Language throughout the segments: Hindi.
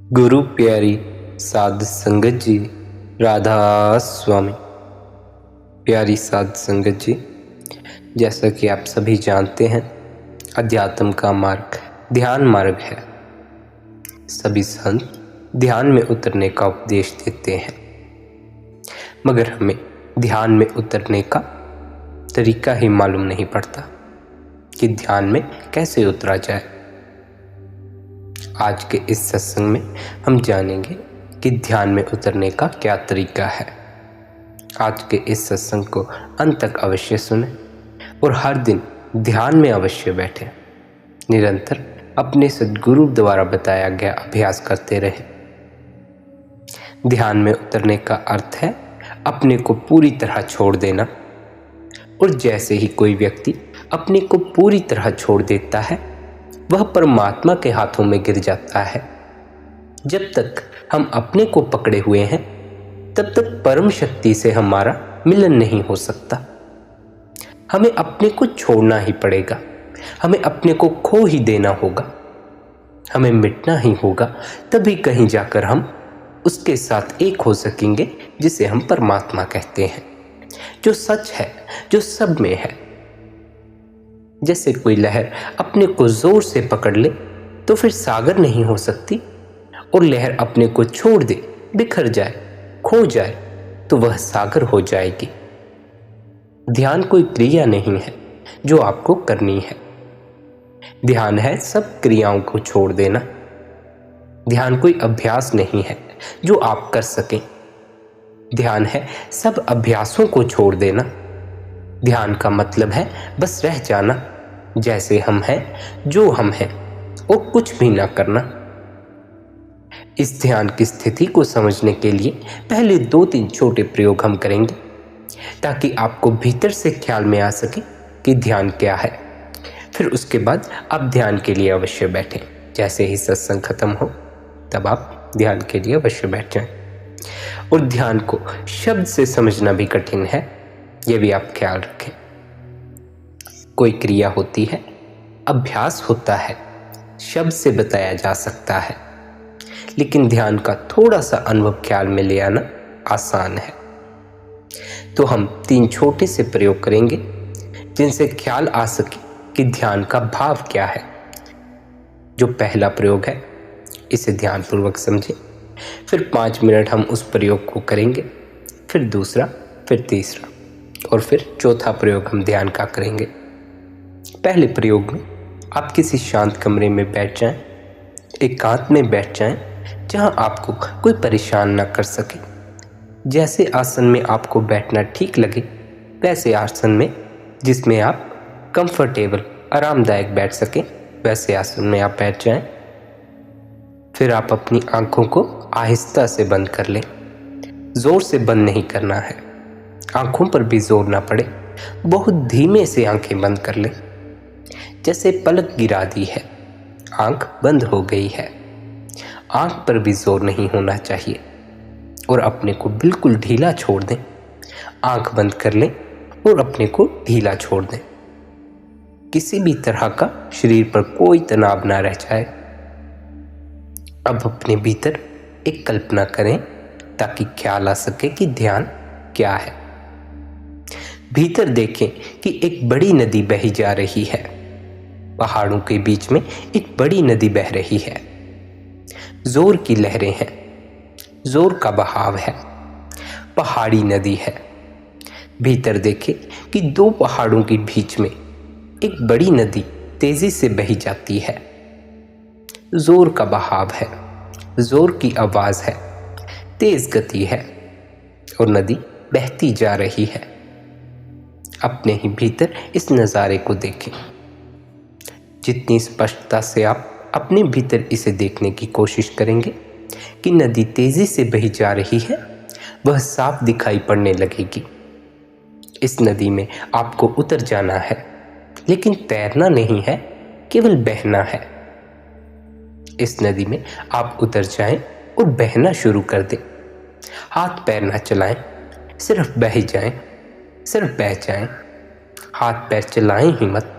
गुरु प्यारी साध संगत जी, राधा स्वामी। प्यारी साध संगत जी, जैसा कि आप सभी जानते हैं, अध्यात्म का मार्ग ध्यान मार्ग है। सभी संत ध्यान में उतरने का उपदेश देते हैं, मगर हमें ध्यान में उतरने का तरीका ही मालूम नहीं पड़ता कि ध्यान में कैसे उतरा जाए। आज के इस सत्संग में हम जानेंगे कि ध्यान में उतरने का क्या तरीका है। आज के इस सत्संग को अंत तक अवश्य सुनें और हर दिन ध्यान में अवश्य बैठें। निरंतर अपने सद्गुरु द्वारा बताया गया अभ्यास करते रहें। ध्यान में उतरने का अर्थ है अपने को पूरी तरह छोड़ देना, और जैसे ही कोई व्यक्ति अपने को पूरी तरह छोड़ देता है, वह परमात्मा के हाथों में गिर जाता है। जब तक हम अपने को पकड़े हुए हैं, तब तक परम शक्ति से हमारा मिलन नहीं हो सकता। हमें अपने को छोड़ना ही पड़ेगा, हमें अपने को खो ही देना होगा, हमें मिटना ही होगा। तभी कहीं जाकर हम उसके साथ एक हो सकेंगे, जिसे हम परमात्मा कहते हैं, जो सच है, जो सब में है। जैसे कोई लहर अपने को जोर से पकड़ ले तो फिर सागर नहीं हो सकती, और लहर अपने को छोड़ दे, बिखर जाए, खो जाए, तो वह सागर हो जाएगी। ध्यान कोई क्रिया नहीं है जो आपको करनी है। ध्यान है सब क्रियाओं को छोड़ देना। ध्यान कोई अभ्यास नहीं है जो आप कर सकें। ध्यान है सब अभ्यासों को छोड़ देना। ध्यान का मतलब है बस रह जाना, जैसे हम हैं, जो हम हैं, और कुछ भी ना करना। इस ध्यान की स्थिति को समझने के लिए पहले 2-3 छोटे प्रयोग हम करेंगे, ताकि आपको भीतर से ख्याल में आ सके कि ध्यान क्या है। फिर उसके बाद आप ध्यान के लिए अवश्य बैठें। जैसे ही सत्संग खत्म हो, तब आप ध्यान के लिए अवश्य बैठ जाएं। और ध्यान को शब्द से समझना भी कठिन है, यह भी आप ख्याल रखें। कोई क्रिया होती है, अभ्यास होता है, शब्द से बताया जा सकता है, लेकिन ध्यान का थोड़ा सा अनुभव ख्याल में ले आना आसान है। तो हम 3 छोटे से प्रयोग करेंगे, जिनसे ख्याल आ सके कि ध्यान का भाव क्या है। जो पहला प्रयोग है, इसे ध्यानपूर्वक समझें। फिर 5 मिनट हम उस प्रयोग को करेंगे, फिर दूसरा, फिर तीसरा, और फिर चौथा प्रयोग हम ध्यान का करेंगे। पहले प्रयोग में आप किसी शांत कमरे में बैठ जाएं, एकांत में बैठ जाएं, जहां आपको कोई परेशान ना कर सके। जैसे आसन में आपको बैठना ठीक लगे, वैसे आसन में जिसमें आप कंफर्टेबल, आरामदायक बैठ सकें, वैसे आसन में आप बैठ जाएं। फिर आप अपनी आंखों को आहिस्ता से बंद कर लें। जोर से बंद नहीं करना है, आंखों पर भी जोर ना पड़े, बहुत धीमे से आंखें बंद कर लें। जैसे पलक गिरा दी है, आंख बंद हो गई है, आंख पर भी जोर नहीं होना चाहिए, और अपने को बिल्कुल ढीला छोड़ दें। आंख बंद कर लें और अपने को ढीला छोड़ दें। किसी भी तरह का शरीर पर कोई तनाव ना रह जाए। अब अपने भीतर एक कल्पना करें, ताकि ख्याल आ सके कि ध्यान क्या है। भीतर देखें कि एक बड़ी नदी बही जा रही है। पहाड़ों के बीच में एक बड़ी नदी बह रही है। जोर की लहरें हैं, जोर का बहाव है, पहाड़ी नदी है। भीतर देखें कि 2 पहाड़ों के बीच में एक बड़ी नदी तेजी से बही जाती है। जोर का बहाव है, जोर की आवाज है, तेज गति है, और नदी बहती जा रही है। अपने ही भीतर इस नज़ारे को देखें। जितनी स्पष्टता से आप अपने भीतर इसे देखने की कोशिश करेंगे कि नदी तेजी से बही जा रही है, वह साफ दिखाई पड़ने लगेगी। इस नदी में आपको उतर जाना है, लेकिन तैरना नहीं है, केवल बहना है। इस नदी में आप उतर जाएं और बहना शुरू कर दें। हाथ पैर ना चलाएं, सिर्फ बह जाएं, सिर्फ बह जाएं। हाथ पैर चलाएं ही मत।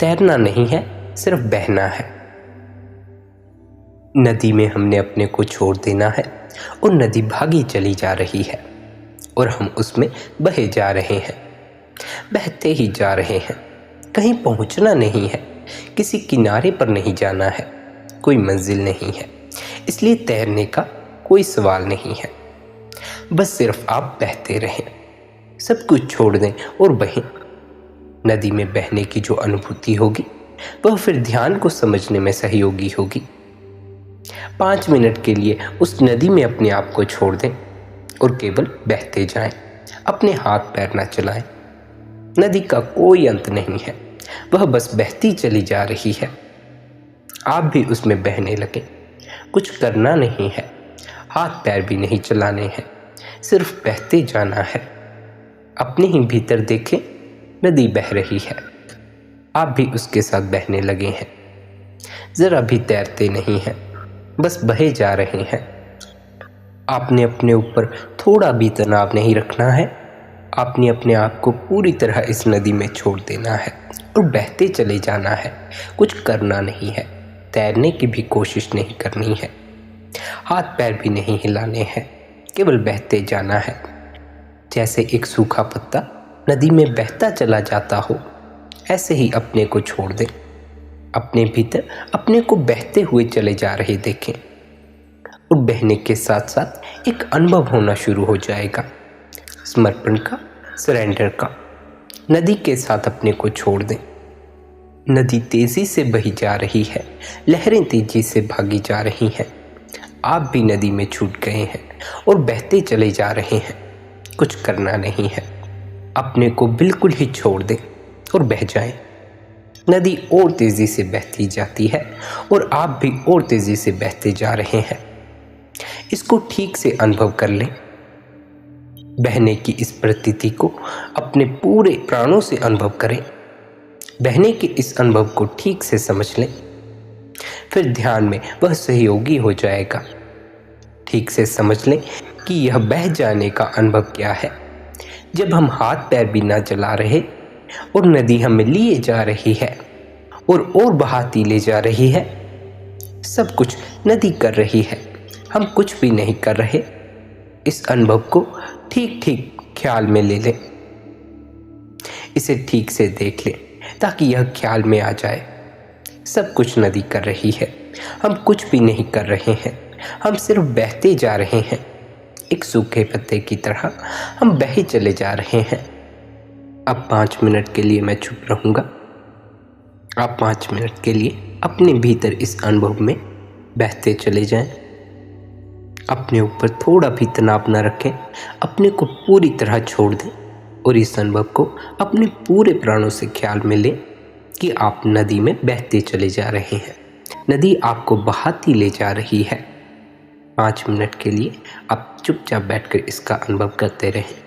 तैरना नहीं है, सिर्फ बहना है। नदी में हमने अपने को छोड़ देना है और नदी भागी चली जा रही है और हम उसमें बहे जा रहे हैं, बहते ही जा रहे हैं। कहीं पहुंचना नहीं है, किसी किनारे पर नहीं जाना है, कोई मंजिल नहीं है, इसलिए तैरने का कोई सवाल नहीं है। बस सिर्फ आप बहते रहें, सब कुछ छोड़ दें और बहें। नदी में बहने की जो अनुभूति होगी वह फिर ध्यान को समझने में सहयोगी होगी। 5 मिनट के लिए उस नदी में अपने आप को छोड़ दें और केवल बहते जाएं, अपने हाथ पैर न चलाएं। नदी का कोई अंत नहीं है, वह बस बहती चली जा रही है। आप भी उसमें बहने लगे, कुछ करना नहीं है, हाथ पैर भी नहीं चलाने हैं, सिर्फ बहते जाना है। अपने ही भीतर देखें, नदी बह रही है, आप भी उसके साथ बहने लगे हैं। जरा भी तैरते नहीं हैं, बस बहे जा रहे हैं। आपने अपने ऊपर थोड़ा भी तनाव नहीं रखना है, आपने अपने आप को पूरी तरह इस नदी में छोड़ देना है और बहते चले जाना है। कुछ करना नहीं है, तैरने की भी कोशिश नहीं करनी है, हाथ पैर भी नहीं हिलाने हैं, केवल बहते जाना है। जैसे एक सूखा पत्ता नदी में बहता चला जाता हो, ऐसे ही अपने को छोड़ दें। अपने भीतर अपने को बहते हुए चले जा रहे देखें और बहने के साथ साथ एक अनुभव होना शुरू हो जाएगा, समर्पण का, सरेंडर का। नदी के साथ अपने को छोड़ दें। नदी तेजी से बही जा रही है, लहरें तेजी से भागी जा रही हैं। आप भी नदी में छूट गए हैं और बहते चले जा रहे हैं। कुछ करना नहीं है, अपने को बिल्कुल ही छोड़ दें और बह जाएं। नदी और तेजी से बहती जाती है और आप भी और तेजी से बहते जा रहे हैं। इसको ठीक से अनुभव कर लें। बहने की इस प्रतीति को अपने पूरे प्राणों से अनुभव करें। बहने के इस अनुभव को ठीक से समझ लें, फिर ध्यान में वह सहयोगी हो जाएगा। ठीक से समझ लें कि यह बह जाने का अनुभव क्या है। जब हम हाथ पैर भी ना चला रहे और नदी हमें लिए जा रही है और बहाती ले जा रही है, सब कुछ नदी कर रही है, हम कुछ भी नहीं कर रहे। इस अनुभव को ठीक ठीक ख्याल में ले लें, इसे ठीक से देख लें ताकि यह ख्याल में आ जाए। सब कुछ नदी कर रही है, हम कुछ भी नहीं कर रहे हैं, हम सिर्फ बहते जा रहे हैं। एक सूखे पत्ते की तरह हम बहे चले जा रहे हैं। अब 5 मिनट के लिए मैं चुप रहूँगा। आप 5 मिनट के लिए अपने भीतर इस अनुभव में बहते चले जाएं। अपने ऊपर थोड़ा भी तनाव न रखें, अपने को पूरी तरह छोड़ दें और इस अनुभव को अपने पूरे प्राणों से ख्याल में लें कि आप नदी में बहते चले जा रहे हैं। नदी आपको बहाती ले जा रही है। 5 मिनट के लिए आप चुपचाप बैठकर इसका अनुभव करते रहें।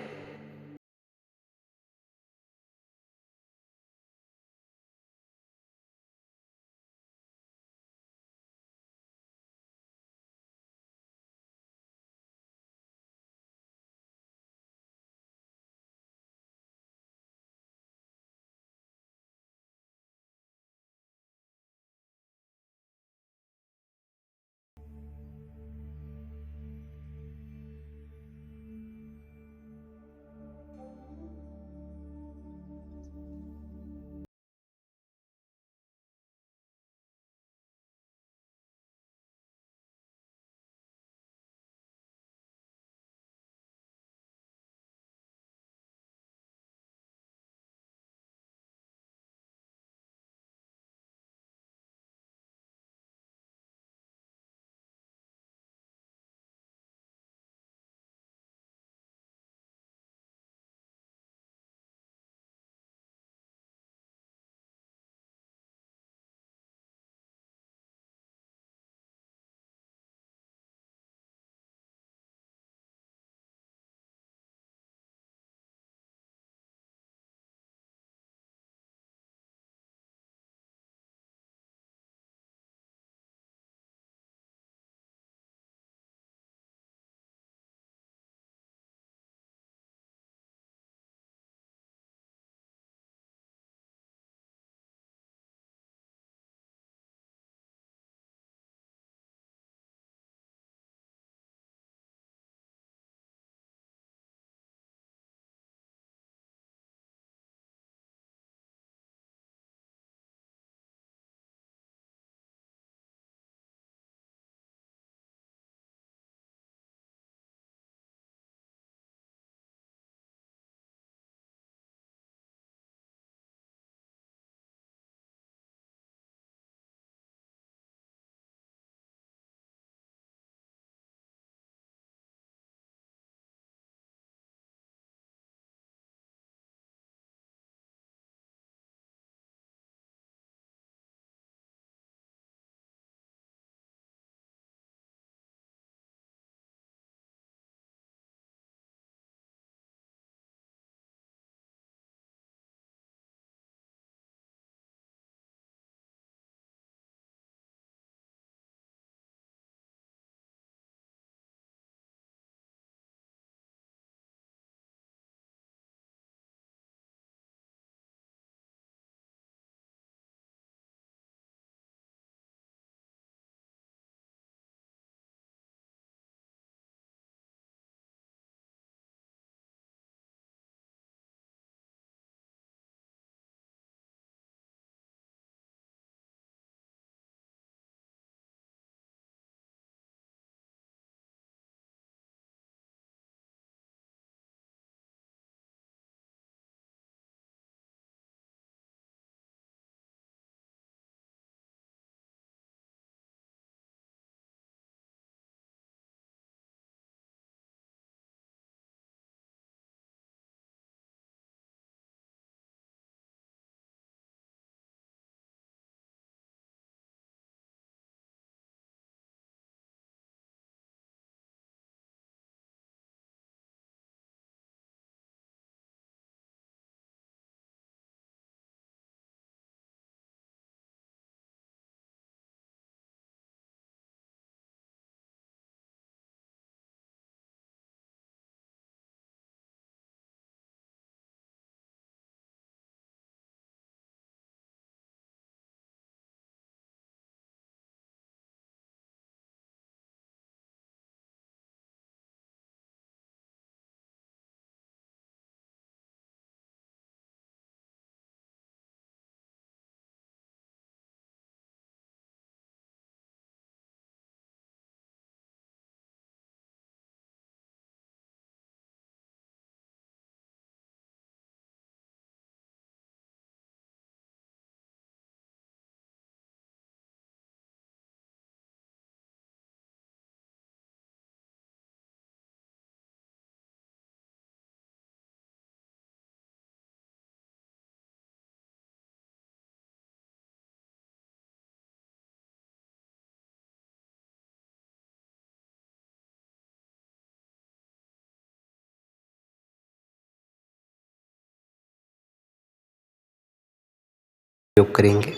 प्रयोग करेंगे।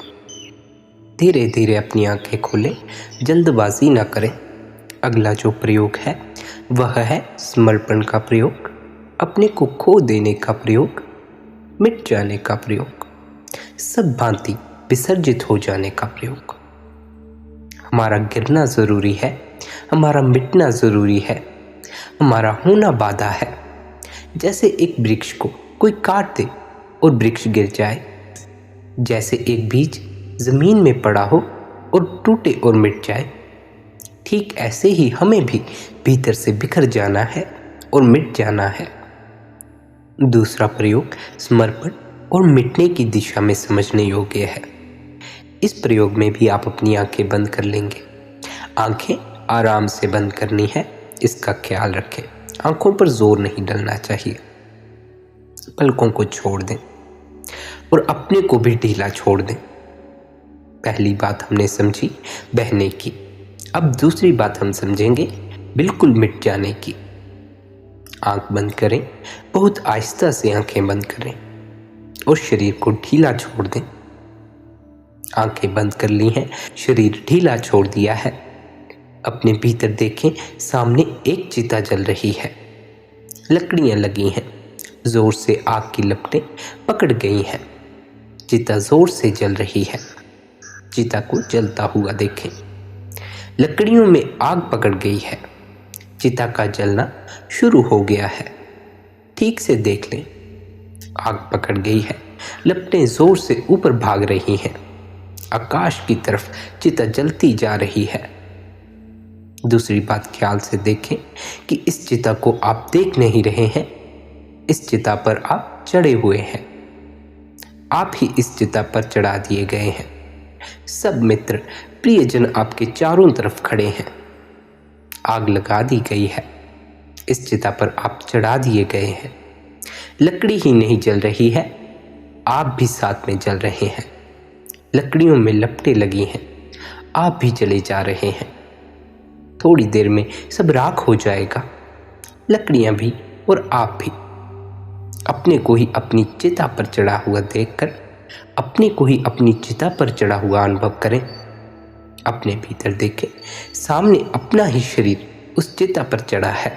धीरे धीरे अपनी आंखें खोलें, जल्दबाजी ना करें। अगला जो प्रयोग है वह है समर्पण का प्रयोग, अपने को खो देने का प्रयोग, मिट जाने का प्रयोग, सब भांति विसर्जित हो जाने का प्रयोग। हमारा गिरना ज़रूरी है, हमारा मिटना ज़रूरी है, हमारा होना बाधा है। जैसे एक वृक्ष को कोई काट दे और वृक्ष गिर जाए, जैसे एक बीज ज़मीन में पड़ा हो और टूटे और मिट जाए, ठीक ऐसे ही हमें भी भीतर से बिखर जाना है और मिट जाना है। दूसरा प्रयोग समर्पण और मिटने की दिशा में समझने योग्य है। इस प्रयोग में भी आप अपनी आंखें बंद कर लेंगे। आंखें आराम से बंद करनी है, इसका ख्याल रखें। आंखों पर जोर नहीं डलना चाहिए। पलकों को छोड़ दें और अपने को भी ढीला छोड़ दें। पहली बात हमने समझी बहने की, अब दूसरी बात हम समझेंगे बिल्कुल मिट जाने की। आंख बंद करें, बहुत आहिस्ता से आंखें बंद करें और शरीर को ढीला छोड़ दें। आंखें बंद कर ली हैं, शरीर ढीला छोड़ दिया है। अपने भीतर देखें, सामने एक चिता जल रही है, लकड़ियां लगी हैं, जोर से आग की लपटें पकड़ गई हैं। चिता जोर से जल रही है, चिता को जलता हुआ देखें। लकड़ियों में आग पकड़ गई है, चिता का जलना शुरू हो गया है। ठीक से देख लें, आग पकड़ गई है, लपटें जोर से ऊपर भाग रही हैं, आकाश की तरफ चिता जलती जा रही है। दूसरी बात ख्याल से देखें कि इस चिता को आप देख नहीं रहे हैं, इस चिता पर आप चढ़े हुए हैं। आप ही इस चिता पर चढ़ा दिए गए हैं। सब मित्र प्रियजन आपके चारों तरफ खड़े हैं। आग लगा दी गई है, इस चिता पर आप चढ़ा दिए गए हैं। लकड़ी ही नहीं जल रही है, आप भी साथ में जल रहे हैं। लकड़ियों में लपटें लगी हैं, आप भी जले जा रहे हैं। थोड़ी देर में सब राख हो जाएगा, लकड़ियां भी और आप भी। अपने को ही अपनी चिता पर चढ़ा हुआ देखकर अपने को ही अपनी चिता पर चढ़ा हुआ अनुभव करें। अपने भीतर देखें, सामने अपना ही शरीर उस चिता पर चढ़ा है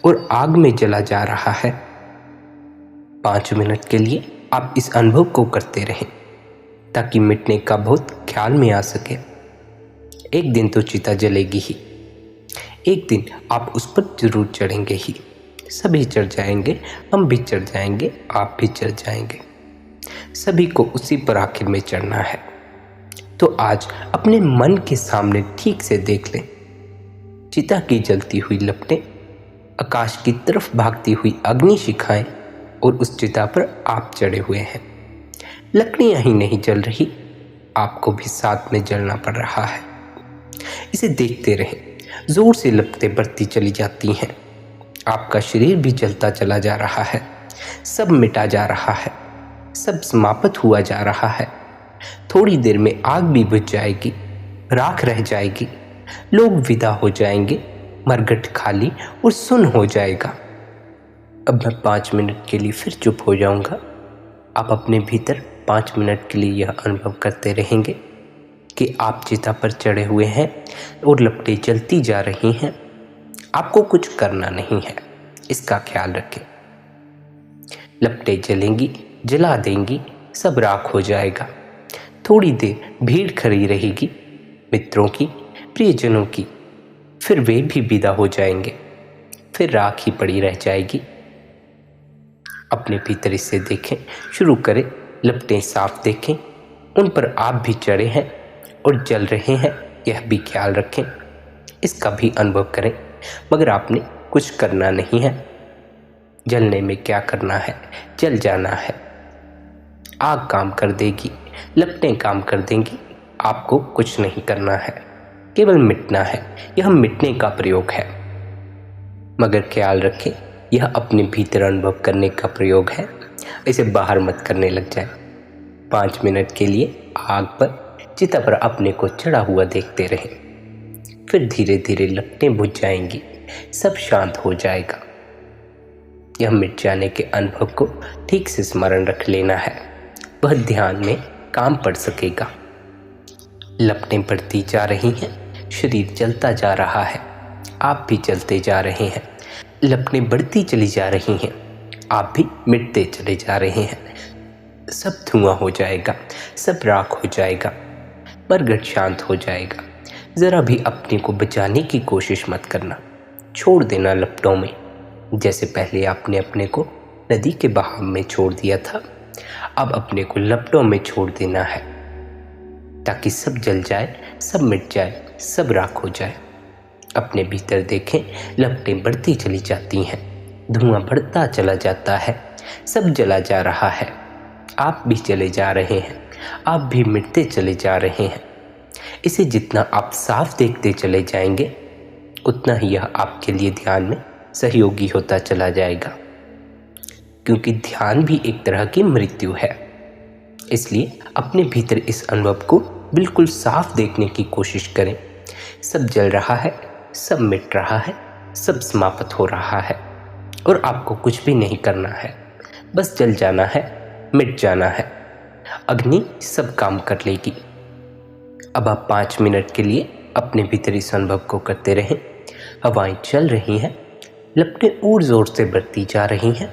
और आग में जला जा रहा है। 5 मिनट के लिए आप इस अनुभव को करते रहें ताकि मिटने का बहुत ख्याल में आ सके। एक दिन तो चिता जलेगी ही, एक दिन आप उस पर जरूर चढ़ेंगे ही। सभी चढ़ जाएंगे, हम भी चढ़ जाएंगे, आप भी चढ़ जाएंगे। सभी को उसी पर आखिर में चढ़ना है। तो आज अपने मन के सामने ठीक से देख लें, चिता की जलती हुई लपटें, आकाश की तरफ भागती हुई अग्नि शिखाएं और उस चिता पर आप चढ़े हुए हैं। लकड़ियां ही नहीं जल रही, आपको भी साथ में जलना पड़ रहा है। इसे देखते रहें, जोर से लपटें बढ़ती चली जाती हैं। आपका शरीर भी जलता चला जा रहा है, सब मिटा जा रहा है, सब समाप्त हुआ जा रहा है। थोड़ी देर में आग भी बुझ जाएगी, राख रह जाएगी, लोग विदा हो जाएंगे, मरघट खाली और सुन हो जाएगा। अब मैं 5 मिनट के लिए फिर चुप हो जाऊंगा। आप अपने भीतर 5 मिनट के लिए यह अनुभव करते रहेंगे कि आप चिता पर चढ़े हुए हैं और लपटें जलती जा रही हैं। आपको कुछ करना नहीं है, इसका ख्याल रखें। लपटें जलेंगी, जला देंगी, सब राख हो जाएगा। थोड़ी देर भीड़ खड़ी रहेगी, मित्रों की, प्रियजनों की, फिर वे भी विदा हो जाएंगे, फिर राख ही पड़ी रह जाएगी। अपने भीतर इसे देखें, शुरू करें, लपटें साफ देखें, उन पर आप भी चढ़े हैं और जल रहे हैं, यह भी ख्याल रखें। इसका भी अनुभव करें, मगर आपने कुछ करना नहीं है। जलने में क्या करना है, जल जाना है। आग काम कर देगी, लपटें काम कर देंगी, आपको कुछ नहीं करना है, केवल मिटना है। यह मिटने का प्रयोग है, मगर ख्याल रखें यह अपने भीतर अनुभव करने का प्रयोग है, इसे बाहर मत करने लग जाए। 5 मिनट के लिए आग पर, चिता पर अपने को चढ़ा हुआ देखते रहें। फिर धीरे धीरे लपटें बुझ जाएंगी, सब शांत हो जाएगा। यह मिट जाने के अनुभव को ठीक से स्मरण रख लेना है। वह ध्यान में काम पड़ सकेगा। लपटें बढ़ती जा रही हैं, शरीर जलता जा रहा है, आप भी जलते जा रहे हैं। लपटें बढ़ती चली जा रही हैं, आप भी मिटते चले जा रहे हैं। सब धुआं हो जाएगा, सब राख हो जाएगा, मरघट शांत हो जाएगा। ज़रा भी अपने को बचाने की कोशिश मत करना, छोड़ देना लपटों में। जैसे पहले आपने अपने को नदी के बहाव में छोड़ दिया था, अब अपने को लपटों में छोड़ देना है, ताकि सब जल जाए, सब मिट जाए, सब राख हो जाए। अपने भीतर देखें, लपटें बढ़ती चली जाती हैं, धुआं बढ़ता चला जाता है, सब जला जा रहा है, आप भी चले जा रहे हैं, आप भी मिटते चले जा रहे हैं। इसे जितना आप साफ देखते चले जाएंगे, उतना ही यह आपके लिए ध्यान में सहयोगी होता चला जाएगा, क्योंकि ध्यान भी एक तरह की मृत्यु है। इसलिए अपने भीतर इस अनुभव को बिल्कुल साफ देखने की कोशिश करें। सब जल रहा है, सब मिट रहा है, सब समाप्त हो रहा है, और आपको कुछ भी नहीं करना है, बस जल जाना है, मिट जाना है। अग्नि सब काम कर लेगी। अब आप 5 मिनट के लिए अपने भीतर इस अनुभव को करते रहें। हवाएं चल रही हैं, लपटें और जोर से बढ़ती जा रही हैं,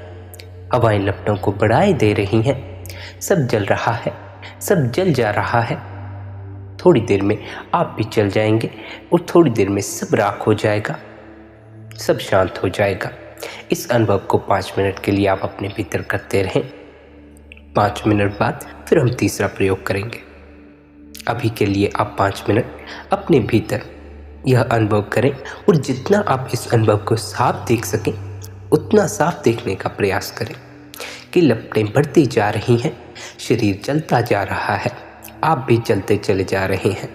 हवाएं लपटों को बढ़ाए दे रही हैं, सब जल रहा है, सब जल जा रहा है। थोड़ी देर में आप भी चल जाएंगे, और थोड़ी देर में सब राख हो जाएगा, सब शांत हो जाएगा। इस अनुभव को 5 मिनट के लिए आप अपने भीतर करते रहें। 5 मिनट बाद फिर हम तीसरा प्रयोग करेंगे। अभी के लिए आप 5 मिनट अपने भीतर यह अनुभव करें, और जितना आप इस अनुभव को साफ देख सकें, उतना साफ देखने का प्रयास करें कि लपटें बढ़ती जा रही हैं, शरीर जलता जा रहा है, आप भी जलते चले जा रहे हैं।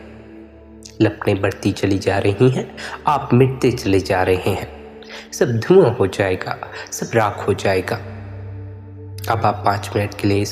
लपटें बढ़ती चली जा रही हैं, आप मिटते चले जा रहे हैं, सब धुआं हो जाएगा, सब राख हो जाएगा। अब आप 5 मिनट के लिए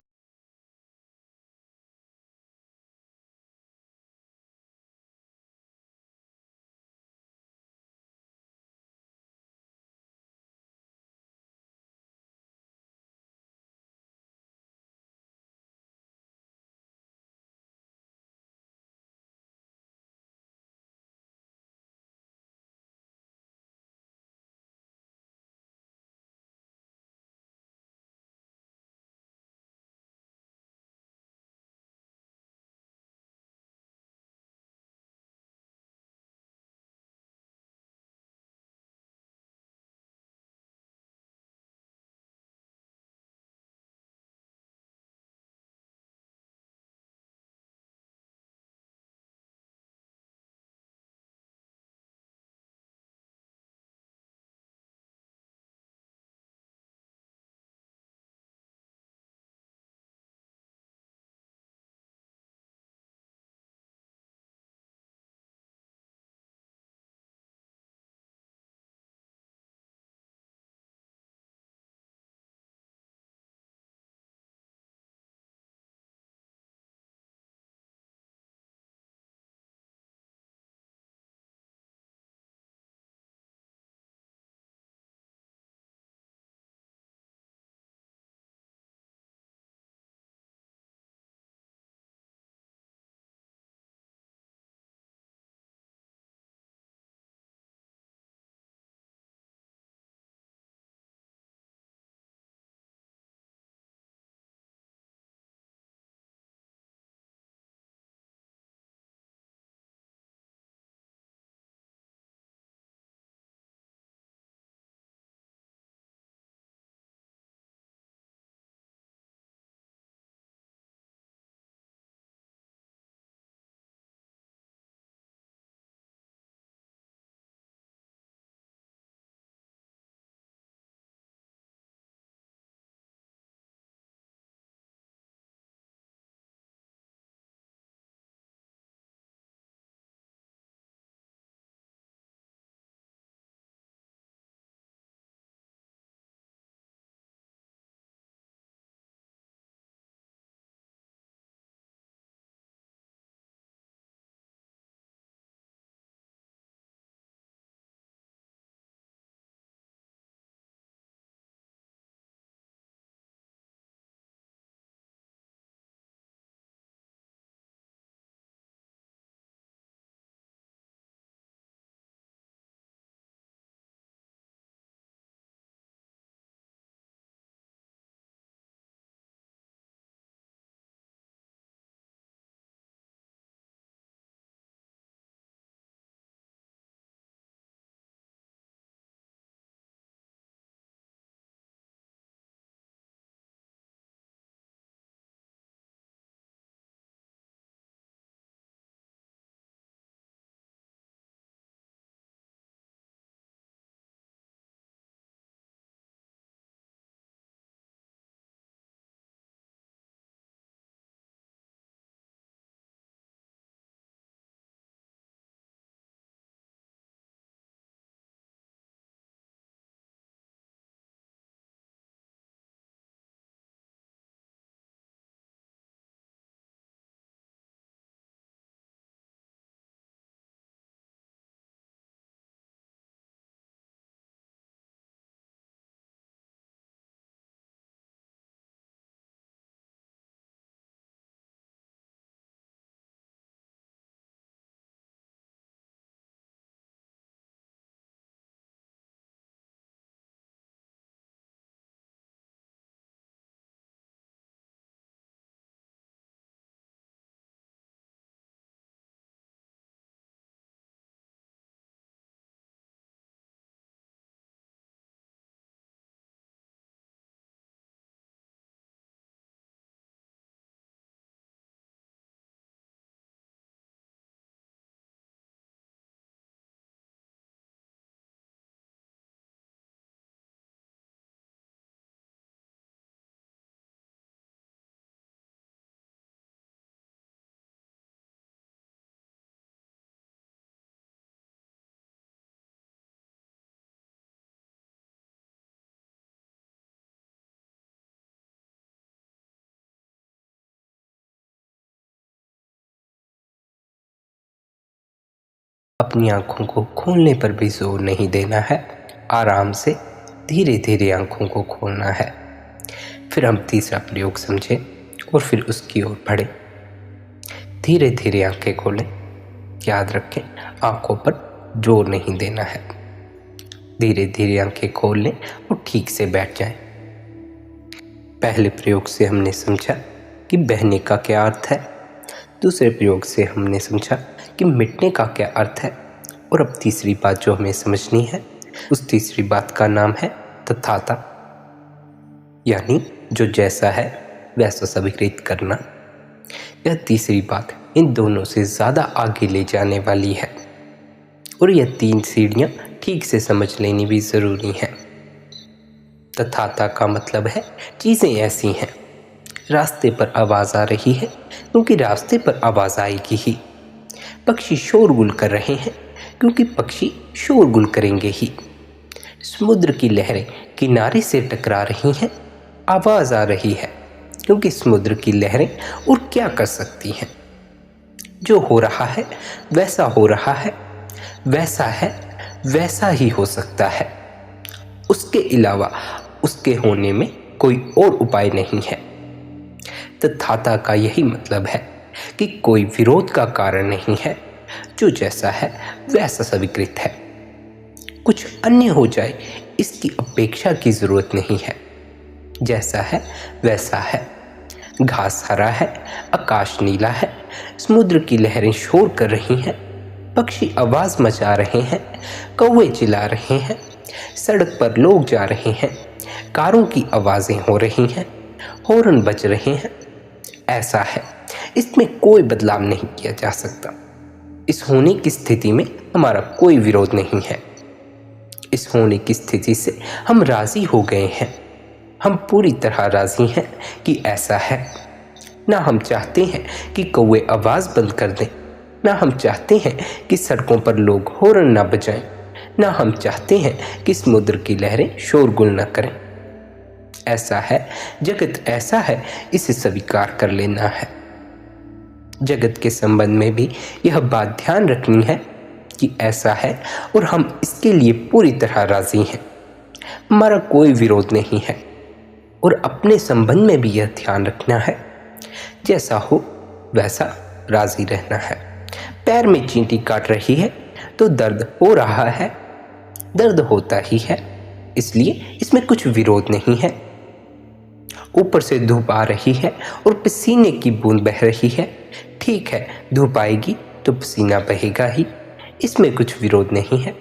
अपनी आँखों को खोलने पर भी जोर नहीं देना है, आराम से धीरे धीरे आँखों को खोलना है। फिर हम तीसरा प्रयोग समझें और फिर उसकी ओर बढ़ें। धीरे धीरे आँखें खोलें। याद रखें, आँखों पर जोर नहीं देना है। धीरे धीरे आँखें खोल लें और ठीक से बैठ जाएं। पहले प्रयोग से हमने समझा कि बहने का क्या अर्थ है, दूसरे प्रयोग से हमने समझा कि मिटने का क्या अर्थ है, और अब तीसरी बात जो हमें समझनी है, उस तीसरी बात का नाम है तथाता, यानी जो जैसा है वैसा स्वीकृत करना। यह तीसरी बात इन दोनों से ज़्यादा आगे ले जाने वाली है, और यह 3 सीढ़ियाँ ठीक से समझ लेनी भी ज़रूरी है। तथाता का मतलब है चीज़ें ऐसी हैं, रास्ते पर आवाज़ आ रही है क्योंकि रास्ते पर आवाज़ आएगी ही। पक्षी शोरगुल कर रहे हैं क्योंकि पक्षी शोरगुल करेंगे ही। समुद्र की लहरें किनारे से टकरा रही हैं, आवाज़ आ रही है क्योंकि समुद्र की लहरें और क्या कर सकती हैं। जो हो रहा है वैसा हो रहा है, वैसा है वैसा ही हो सकता है, उसके अलावा उसके होने में कोई और उपाय नहीं है। तथाता का यही मतलब है कि कोई विरोध का कारण नहीं है, जो जैसा है वैसा स्वीकृत है। कुछ अन्य हो जाए इसकी अपेक्षा की जरूरत नहीं है, जैसा है वैसा है। घास हरा है, आकाश नीला है, समुद्र की लहरें शोर कर रही हैं, पक्षी आवाज मचा रहे हैं, कौवे चिल्ला रहे हैं, सड़क पर लोग जा रहे हैं, कारों की आवाजें हो रही हैं, हॉर्न बज रहे हैं। ऐसा है, इसमें कोई बदलाव नहीं किया जा सकता। इस होने की स्थिति में हमारा कोई विरोध नहीं है। इस होने की स्थिति से हम राजी हो गए हैं। हम पूरी तरह राजी हैं कि ऐसा है। ना हम चाहते हैं कि कौवे आवाज़ बंद कर दें, ना हम चाहते हैं कि सड़कों पर लोग हॉर्न ना बजाएं, ना हम चाहते हैं कि समुद्र की लहरें शोरगुल ना करें। ऐसा है, जगत ऐसा है, इसे स्वीकार कर लेना है। जगत के संबंध में भी यह बात ध्यान रखनी है कि ऐसा है और हम इसके लिए पूरी तरह राजी हैं। हमारा कोई विरोध नहीं है। और अपने संबंध में भी यह ध्यान रखना है, जैसा हो वैसा राजी रहना है। पैर में चींटी काट रही है तो दर्द हो रहा है, दर्द होता ही है, इसलिए इसमें कुछ विरोध नहीं है। ऊपर से धूप आ रही है और पसीने की बूंद बह रही है, ठीक है, धूप आएगी तो पसीना बहेगा ही, इसमें कुछ विरोध नहीं है,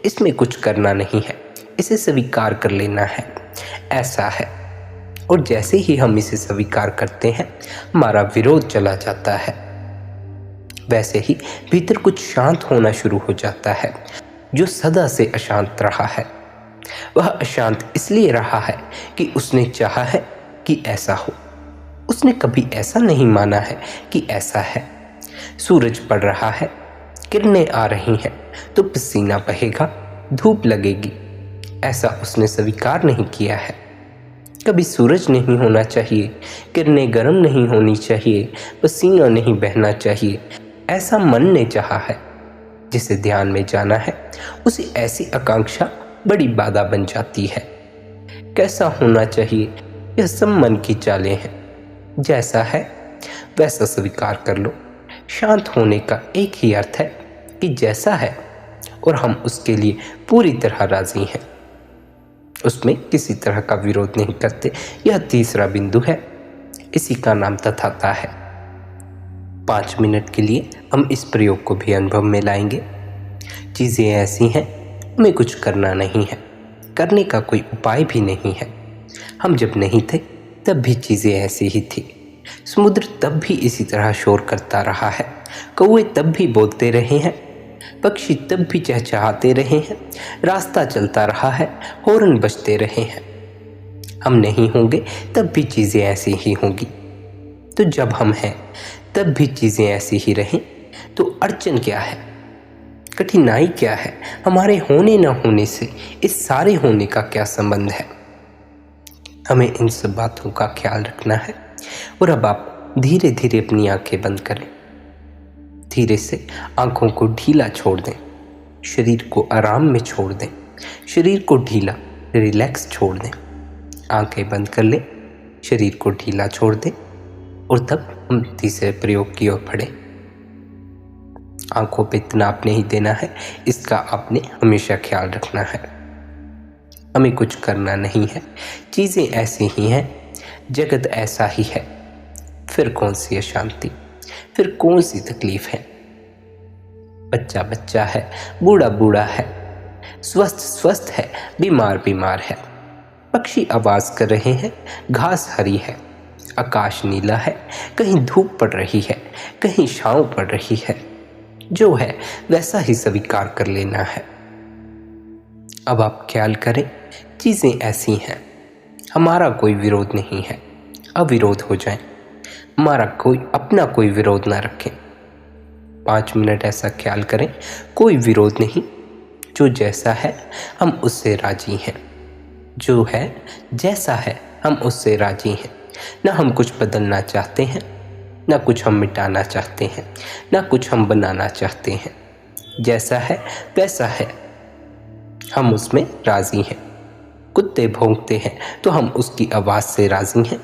इसमें कुछ करना नहीं है, इसे स्वीकार कर लेना है। ऐसा है, और जैसे ही हम इसे स्वीकार करते हैं हमारा विरोध चला जाता है। वैसे ही भीतर कुछ शांत होना शुरू हो जाता है। जो सदा से अशांत रहा है वह अशांत इसलिए रहा है कि उसने चाहा है कि ऐसा हो। उसने कभी ऐसा नहीं माना है कि ऐसा है। सूरज पड़ रहा है, किरणें आ रही हैं तो पसीना बहेगा, धूप लगेगी, ऐसा उसने स्वीकार नहीं किया है। कभी सूरज नहीं होना चाहिए, किरणें गर्म नहीं होनी चाहिए, पसीना नहीं बहना चाहिए, ऐसा मन ने चाहा है। जिसे ध्यान में जाना है उसे ऐसी आकांक्षा बड़ी बाधा बन जाती है। कैसा होना चाहिए, यह सब मन की चालें हैं। जैसा है वैसा स्वीकार कर लो। शांत होने का एक ही अर्थ है कि जैसा है और हम उसके लिए पूरी तरह राजी हैं, उसमें किसी तरह का विरोध नहीं करते। यह तीसरा बिंदु है, इसी का नाम तथाता है। 5 मिनट के लिए हम इस प्रयोग को भी अनुभव में लाएंगे। चीज़ें ऐसी हैं, हमें कुछ करना नहीं है, करने का कोई उपाय भी नहीं है। हम जब नहीं थे तब भी चीज़ें ऐसी ही थी। समुद्र तब भी इसी तरह शोर करता रहा है, कौवे तब भी बोलते रहे हैं, पक्षी तब भी चहचहाते रहे हैं, रास्ता चलता रहा है, हॉर्न बजते रहे हैं। हम नहीं होंगे तब भी चीज़ें ऐसी ही होंगी। तो जब हम हैं तब भी चीज़ें ऐसी ही रहें तो अड़चन क्या है, कठिनाई क्या है, हमारे होने न होने से इस सारे होने का क्या संबंध है। हमें इन सब बातों का ख्याल रखना है। और अब आप धीरे धीरे अपनी आंखें बंद करें, धीरे से आंखों को ढीला छोड़ दें शरीर को आराम में छोड़ दें, शरीर को ढीला रिलैक्स छोड़ दें। आंखें बंद कर लें, शरीर को ढीला छोड़ दें और तब हम तीसरे प्रयोग की ओर बढ़ें। आंखों पे तनाव नहीं देना है, इसका आपने हमेशा ख्याल रखना है। हमें कुछ करना नहीं है, चीज़ें ऐसी ही हैं, जगत ऐसा ही है। फिर कौन सी अशांति, फिर कौन सी तकलीफ है। बच्चा बच्चा है, बूढ़ा बूढ़ा है, स्वस्थ स्वस्थ है, बीमार बीमार है। पक्षी आवाज कर रहे हैं, घास हरी है, आकाश नीला है, कहीं धूप पड़ रही है, कहीं छांव पड़ रही है। जो है वैसा ही स्वीकार कर लेना है। अब आप ख्याल करें, चीज़ें ऐसी हैं, हमारा कोई विरोध नहीं है, अविरोध हो जाएं। हमारा अपना कोई विरोध ना रखें। 5 मिनट ऐसा ख्याल करें, कोई विरोध नहीं, जो जैसा है हम उससे राजी हैं। जो है जैसा है हम उससे राजी हैं। ना हम कुछ बदलना चाहते हैं, ना कुछ हम मिटाना चाहते हैं, ना कुछ हम बनाना चाहते हैं। जैसा है वैसा है, हम उसमें राजी हैं। कुत्ते भौंकते हैं तो हम उसकी आवाज़ से राजी हैं।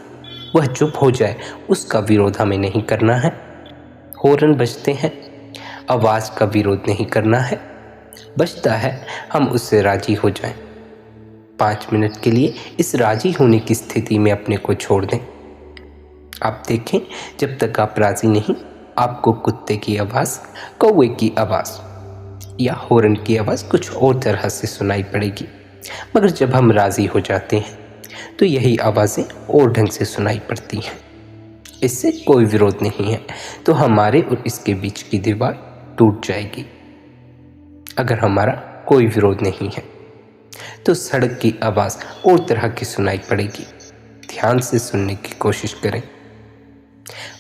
वह चुप हो जाए, उसका विरोध हमें नहीं करना है। हॉर्न बजते हैं, आवाज़ का विरोध नहीं करना है। बजता है, हम उससे राजी हो जाएं। 5 मिनट के लिए इस राजी होने की स्थिति में अपने को छोड़ दें। आप देखें, जब तक आप राजी नहीं, आपको कुत्ते की आवाज़, कौवे की आवाज़ या हॉर्न की आवाज़ कुछ और तरह से सुनाई पड़ेगी। मगर जब हम राज़ी हो जाते हैं तो यही आवाज़ें और ढंग से सुनाई पड़ती हैं। इससे कोई विरोध नहीं है, तो हमारे और इसके बीच की दीवार टूट जाएगी। अगर हमारा कोई विरोध नहीं है तो सड़क की आवाज़ और तरह की सुनाई पड़ेगी। ध्यान से सुनने की कोशिश करें।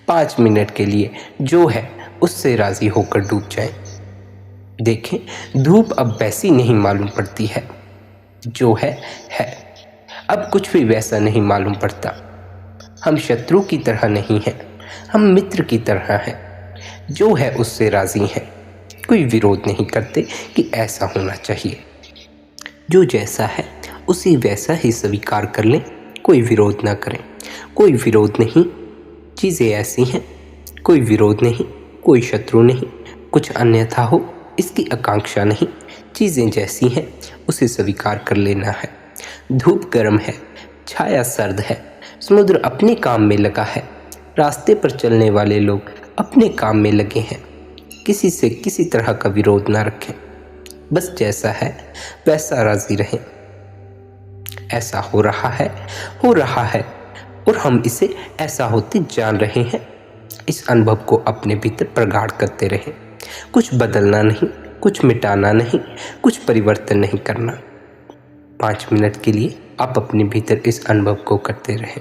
5 मिनट के लिए जो है उससे राज़ी होकर डूब जाएं। देखें, धूप अब वैसी नहीं मालूम पड़ती है, जो है। अब कुछ भी वैसा नहीं मालूम पड़ता। हम शत्रु की तरह नहीं हैं, हम मित्र की तरह हैं। जो है उससे राज़ी हैं, कोई विरोध नहीं करते कि ऐसा होना चाहिए। जो जैसा है उसी वैसा ही स्वीकार कर लें, कोई विरोध ना करें। कोई विरोध नहीं, चीज़ें ऐसी हैं, कोई विरोध नहीं, कोई शत्रु नहीं, कुछ अन्यथा हो इसकी आकांक्षा नहीं। चीज़ें जैसी हैं उसे स्वीकार कर लेना है। धूप गर्म है, छाया सर्द है, समुद्र अपने काम में लगा है, रास्ते पर चलने वाले लोग अपने काम में लगे हैं। किसी से किसी तरह का विरोध ना रखें, बस जैसा है वैसा राजी रहें। ऐसा हो रहा है और हम इसे ऐसा होते जान रहे हैं। इस अनुभव को अपने भीतर प्रगाढ़ करते रहें। कुछ बदलना नहीं, कुछ मिटाना नहीं, कुछ परिवर्तन नहीं करना। 5 मिनट के लिए आप अपने भीतर इस अनुभव को करते रहें।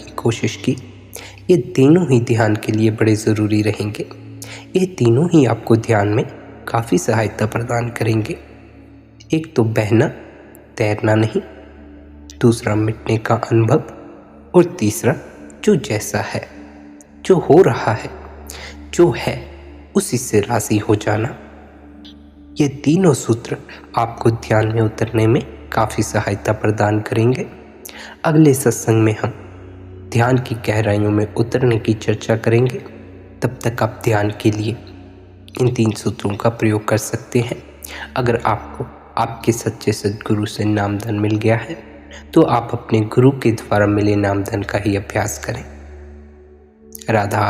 की कोशिश की। ये तीनों ही ध्यान के लिए बड़े ज़रूरी रहेंगे। ये तीनों ही आपको ध्यान में काफ़ी सहायता प्रदान करेंगे। एक तो बहना, तैरना नहीं, दूसरा मिटने का अनुभव, और तीसरा जो जैसा है, जो हो रहा है, जो है उसी से राज़ी हो जाना। ये तीनों सूत्र आपको ध्यान में उतरने में काफ़ी सहायता प्रदान करेंगे। अगले सत्संग में हम ध्यान की गहराइयों में उतरने की चर्चा करेंगे। तब तक आप ध्यान के लिए इन 3 सूत्रों का प्रयोग कर सकते हैं। अगर आपको आपके सच्चे सद्गुरु से नामधन मिल गया है तो आप अपने गुरु के द्वारा मिले नामधन का ही अभ्यास करें। राधा